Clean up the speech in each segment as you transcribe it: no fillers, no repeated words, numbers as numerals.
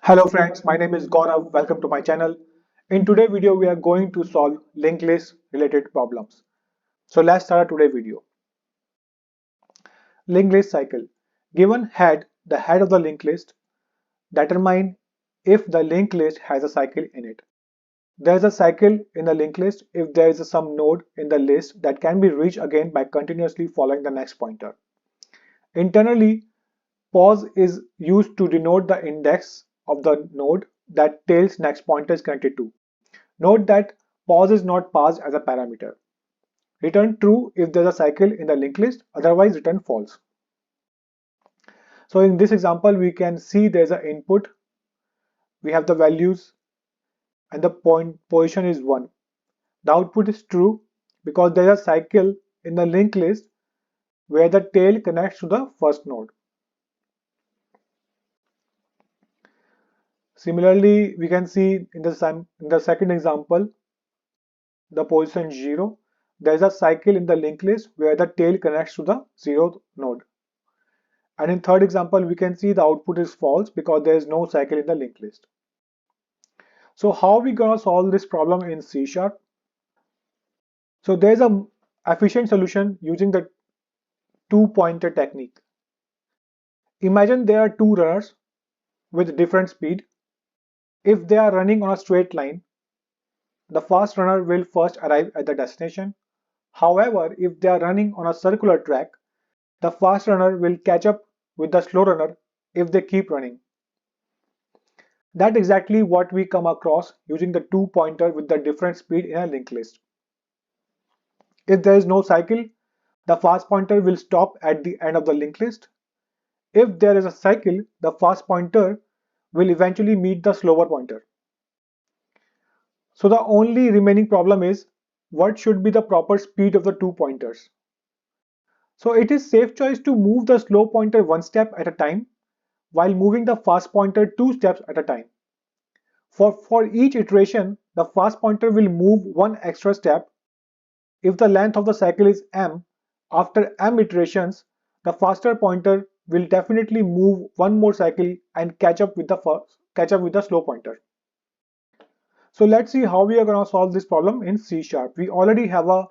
Hello friends, my name is Gaurav. Welcome to my channel. In today's video, we are going to solve linked list related problems. So let's start today's video. Linked list cycle. Given the head of the linked list, determine if the linked list has a cycle in it. There is a cycle in the linked list if there is some node in the list that can be reached again by continuously following the next pointer. Internally, pause is used to denote the index of the node that tail's next pointer is connected to. Note that pause is not passed as a parameter. Return true if there's a cycle in the linked list, otherwise return false. So in this example, we can see there's an input, we have the values, and the position is 1. The output is true because there's a cycle in the linked list where the tail connects to the first node. Similarly, we can see in the second example, the position 0, there is a cycle in the linked list where the tail connects to the 0th node. And in third example, we can see the output is false because there is no cycle in the linked list. So how are we gonna solve this problem in C#? So there's a efficient solution using the two-pointer technique. Imagine there are two runners with different speed. If they are running on a straight line, the fast runner will first arrive at the destination. However, if they are running on a circular track, the fast runner will catch up with the slow runner if they keep running. That's exactly what we come across using the two pointer with the different speed in a linked list. If there is no cycle, the fast pointer will stop at the end of the linked list. If there is a cycle, the fast pointer will eventually meet the slower pointer. So the only remaining problem is what should be the proper speed of the two pointers. So it is safe choice to move the slow pointer one step at a time while moving the fast pointer two steps at a time. For each iteration, the fast pointer will move one extra step. If the length of the cycle is m, after m iterations, the faster pointer will definitely move one more cycle and catch up with the slow pointer. So let's see how we are going to solve this problem in C#. We already have a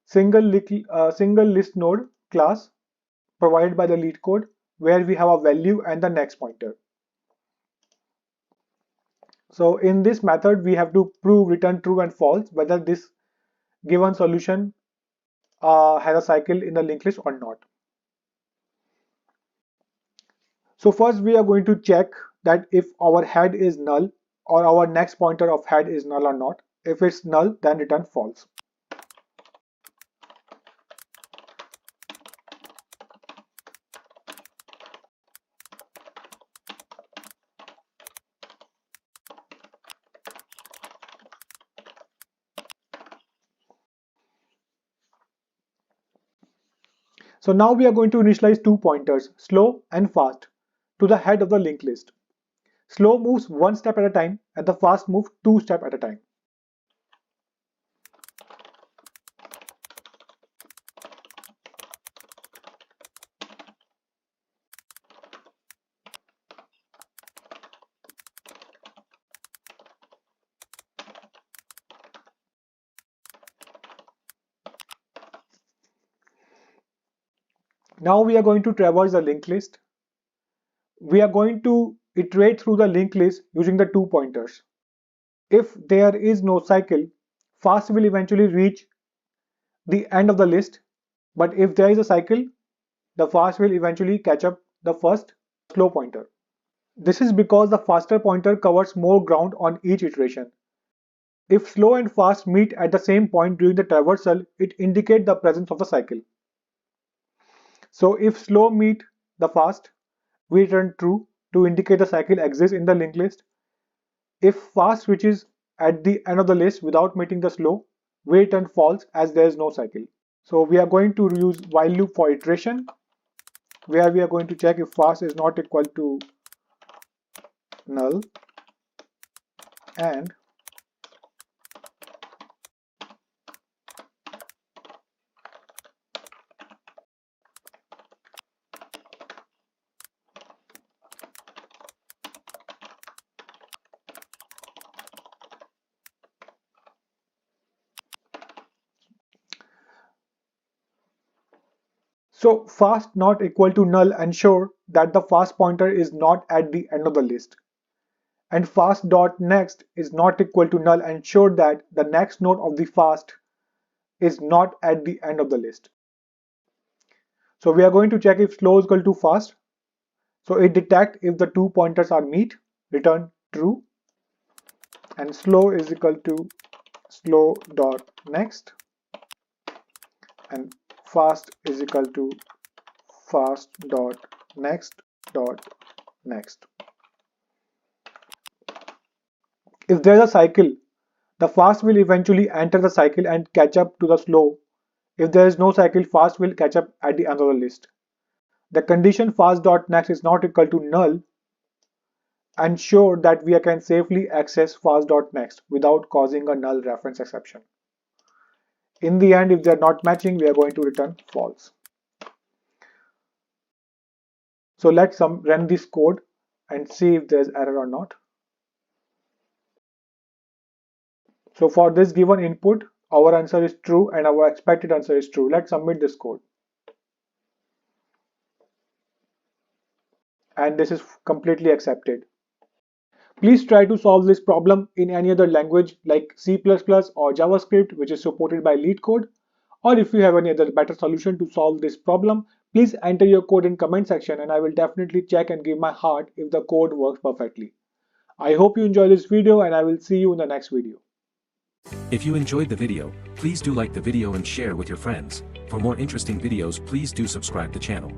single list node class provided by the Leetcode where we have a value and the next pointer. So in this method, we have to prove return true and false whether this given solution has a cycle in the linked list or not. So first we are going to check that if our head is null or our next pointer of head is null or not. If it's null, then return false. So now we are going to initialize two pointers, slow and fast, to the head of the linked list. Slow moves one step at a time and the fast moves two steps at a time. Now we are going to traverse the linked list. We are going to iterate through the linked list using the two pointers. If there is no cycle, fast will eventually reach the end of the list, but if there is a cycle, the fast will eventually catch up the first slow pointer. This is because the faster pointer covers more ground on each iteration. If slow and fast meet at the same point during the traversal, it indicates the presence of the cycle. So if slow meet the fast, we return true to indicate the cycle exists in the linked list. If fast switches at the end of the list without meeting the slow, we return false as there is no cycle. So we are going to use while loop for iteration, where we are going to check if fast is not equal to null and So fast not equal to null ensure that the fast pointer is not at the end of the list. And fast dot next is not equal to null ensure that the next node of the fast is not at the end of the list. So we are going to check if slow is equal to fast. So it detects if the two pointers are meet, return true, and slow is equal to slow dot next, and fast is equal to fast dot next dot next. If there is a cycle, the fast will eventually enter the cycle and catch up to the slow. If there is no cycle, fast will catch up at the end of the list. The condition fast.next is not equal to null ensure that we can safely access fast.next without causing a null reference exception. In the end, if they are not matching, we are going to return false. So let's run this code and see if there's error or not. So for this given input, our answer is true and our expected answer is true. Let's submit this code. And this is completely accepted. Please try to solve this problem in any other language like C++ or JavaScript, which is supported by Leetcode. Or if you have any other better solution to solve this problem, please enter your code in comment section and I will definitely check and give my heart if the code works perfectly. I hope you enjoy this video and I will see you in the next video. If you enjoyed the video, please do like the video and share with your friends. For more interesting videos, please do subscribe the channel.